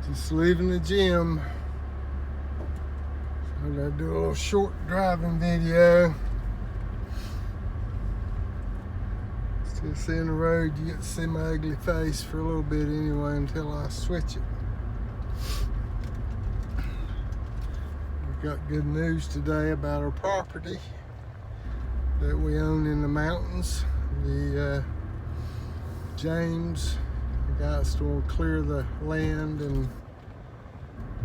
Just leaving the gym. So I'm gonna do a little short driving video. Still seeing the road, you get to see my ugly face for a little bit anyway until I switch it. We got good news today about our property that we own in the mountains. The James, the guys will clear the land and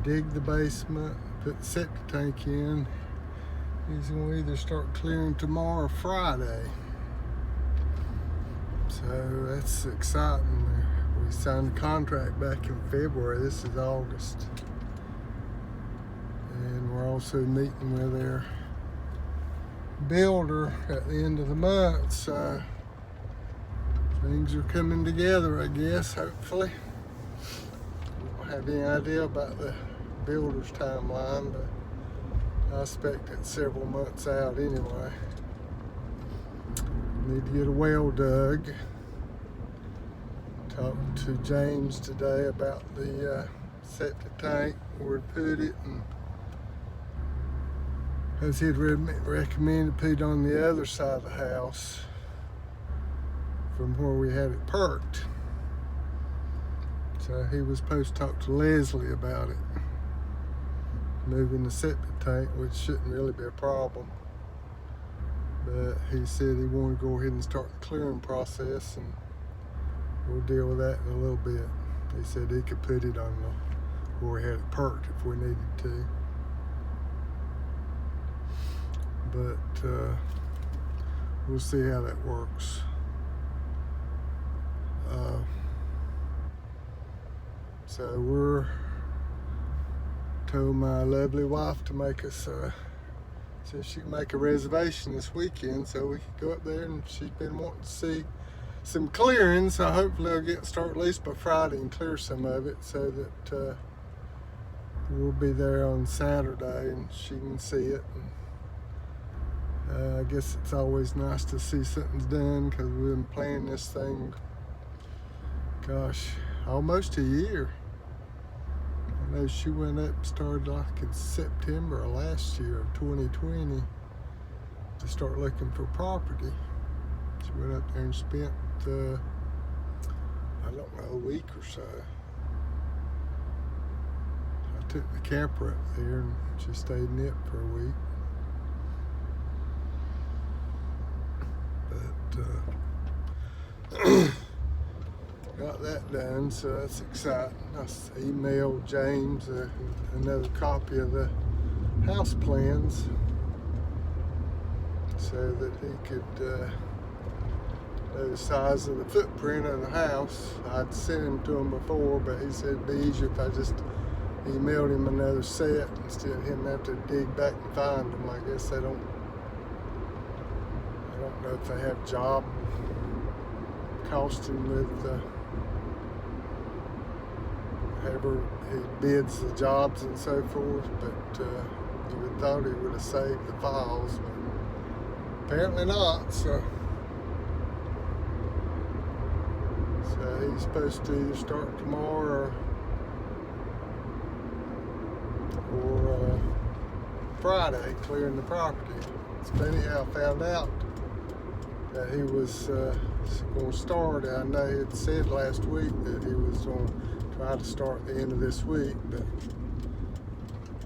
dig the basement, put the septic tank in. He's going to either start clearing tomorrow or Friday. So that's exciting. We signed the contract back in February. This is August. And we're also meeting with our builder at the end of the month. So things are coming together, I guess, hopefully. I don't have any idea about the builder's timeline, but I expect it's several months out anyway. Need to get a well dug. Talked to James today about the septic tank, where to put it, and as he'd recommended, put it on the other side of the house from where we had it parked. So he was supposed to talk to Leslie about it, moving the septic tank, which shouldn't really be a problem. But he said he wanted to go ahead and start the clearing process, and we'll deal with that in a little bit. He said he could put it on where we had it parked if we needed to. But we'll see how that works. So we're told my lovely wife to make us so she can make a reservation this weekend so we could go up there, and she's been wanting to see some clearing, so hopefully I'll start at least by Friday and clear some of it so that we'll be there on Saturday and she can see it. And I guess it's always nice to see something's done, because we've been planning this thing, gosh, almost a year. I know she went up and started like in September of last year of 2020 to start looking for property. She went up there and spent, I don't know, a week or so. I took the camper up there and she stayed in it for a week. But got that done, so that's exciting. I emailed James another copy of the house plans so that he could know the size of the footprint of the house. I'd sent him to him before, but he said it'd be easier if I just emailed him another set instead of him have to dig back and find them. I guess I don't know if they have job costing with however he bids the jobs and so forth, but you would thought he would have saved the files, but apparently not. So he's supposed to either start tomorrow or Friday clearing the property. It's funny how I found out that he was going to start. I know he had said last week that he was going to try to start at the end of this week, but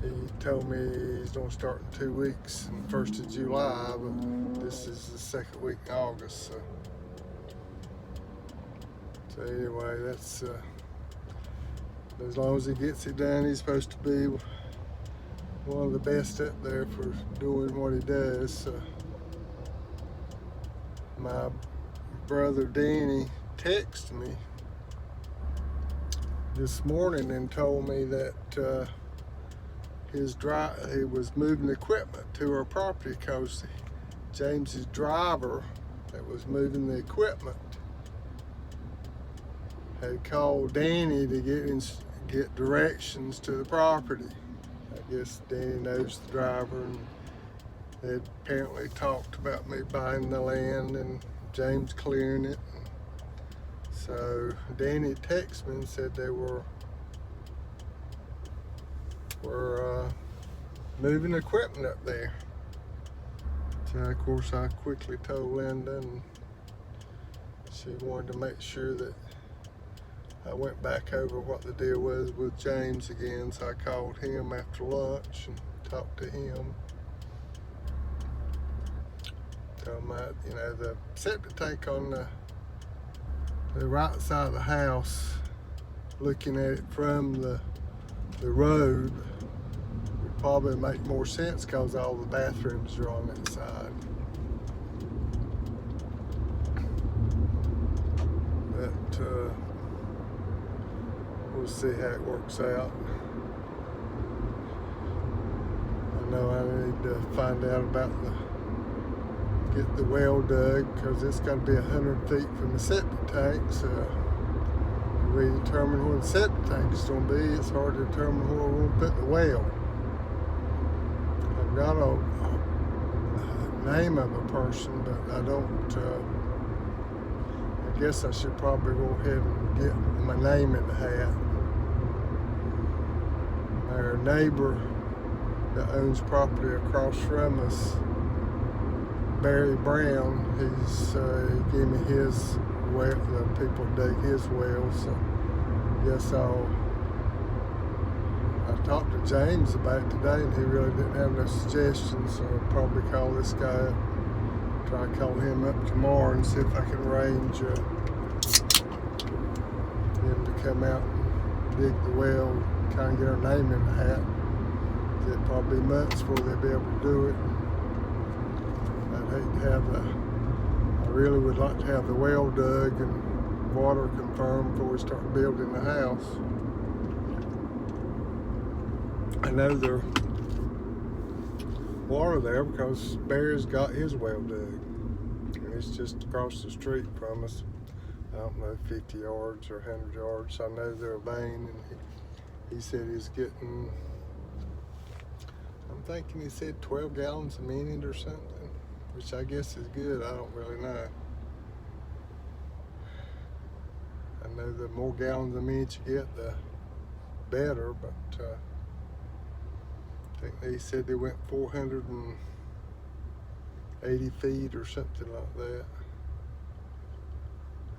he told me he's going to start in 2 weeks, on the 1st of July, but this is the second week in August. So anyway, that's as long as he gets it done, he's supposed to be one of the best up there for doing what he does. So my brother Danny texted me this morning and told me that he was moving equipment to our property because James's driver that was moving the equipment had called Danny to get directions to the property. I guess Danny knows the driver, and they apparently talked about me buying the land and James clearing it. So Danny texted me and said they were were moving equipment up there. So of course I quickly told Linda, and she wanted to make sure that I went back over what the deal was with James again. So I called him after lunch and talked to him. Told him that, you know, the septic tank on the right side of the house, looking at it from the road, would probably make more sense because all the bathrooms are on that side. But we'll see how it works out. I know I need to find out about get the well dug, because it's going to be 100 feet from the septic tank. So we determine where the septic tank is going to be. It's hard to determine where we're going to put the well. I've got a name of a person, but I don't. I guess I should probably go ahead and get my name in the hat. Our neighbor that owns property across from us, Barry Brown, he gave me his well, the people dug his well, so guess I talked to James about it today, and he really didn't have no suggestions, so I'll probably call this guy up, try to call him up tomorrow and see if I can arrange him to come out and dig the well, kind of get our name in the hat. It'd probably be months before they'll be able to do it. I'd hate to have I really would like to have the well dug and water confirmed before we start building the house. I know there's water there because Barry's got his well dug. And it's just across the street from us. I don't know, 50 yards or 100 yards. I know they're a vein, and he said he's getting, I'm thinking he said 12 gallons a minute or something, which I guess is good. I don't really know. I know the more gallons a minute you get, the better, but I think they said they went 480 feet or something like that.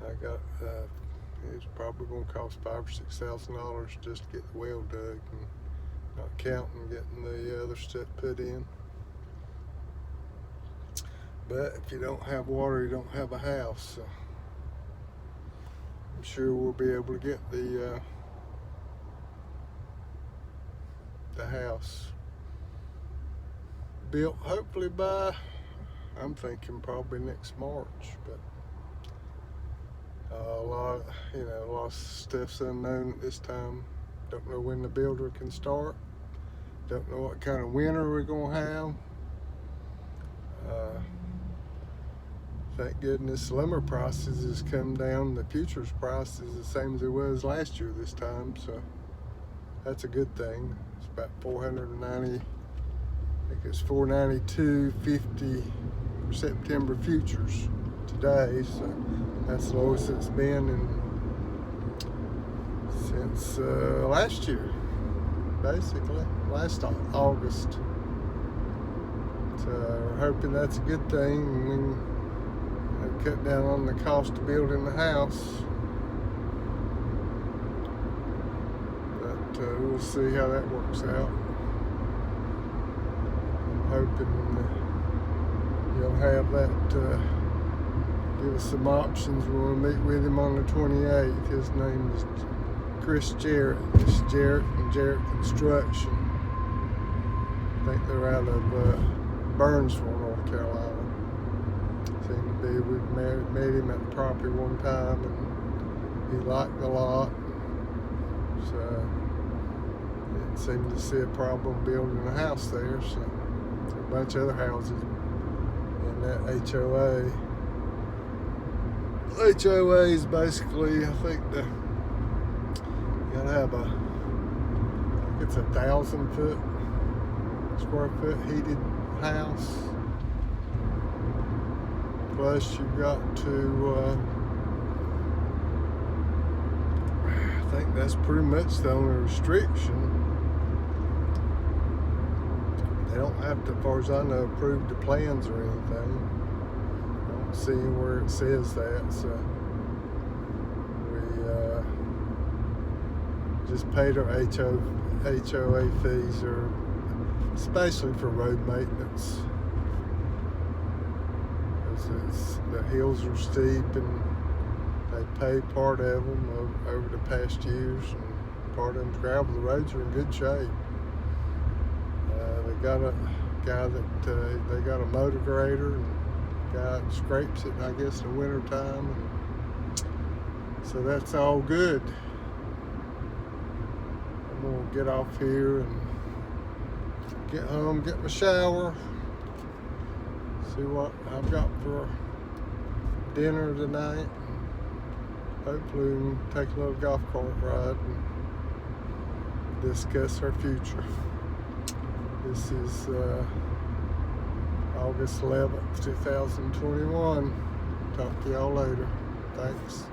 I got, it's probably going to cost $5,000 or $6,000 just to get the well dug, and not counting getting the other stuff put in. But if you don't have water, you don't have a house. So I'm sure we'll be able to get the house built, hopefully by, I'm thinking probably next March. But a lot of stuff's unknown at this time. Don't know when the builder can start. Don't know what kind of winter we're gonna have. Thank goodness lumber prices has come down. The futures price is the same as it was last year this time, so that's a good thing. It's about 490. I think it's 492.50 for September futures today, so that's the lowest it's been since last year, basically last August. So we're hoping that's a good thing, and we can cut down on the cost of building the house. But we'll see how that works out. I'm hoping you'll have that, give us some options when we meet with him on the 28th. His name is Chris Jarrett. It's Jarrett and Jarrett Construction. I think they're out of Burnsville, North Carolina. Seemed to be, we met him at the property one time, and he liked the lot. So didn't seem to see a problem building a house there. So a bunch of other houses in that HOA. HOA is basically, I think you gotta have it's 1,000 square foot heated house. Plus you've got to, I think that's pretty much the only restriction. They don't have to, as far as I know, approve the plans or anything. I don't see anywhere it says that, so we just paid our HOA fees, or especially for road maintenance. The hills are steep, and they paved part of them over the past years, and part of them's gravel. The roads are in good shape. They got a guy that they got a motor grader, and guy that scrapes it, I guess, in the winter time, and so that's all good. I'm gonna get off here and get home, get my shower, see what I've got for dinner tonight. Hopefully we can take a little golf cart ride and discuss our future. This is August 11th, 2021. Talk to y'all later. Thanks.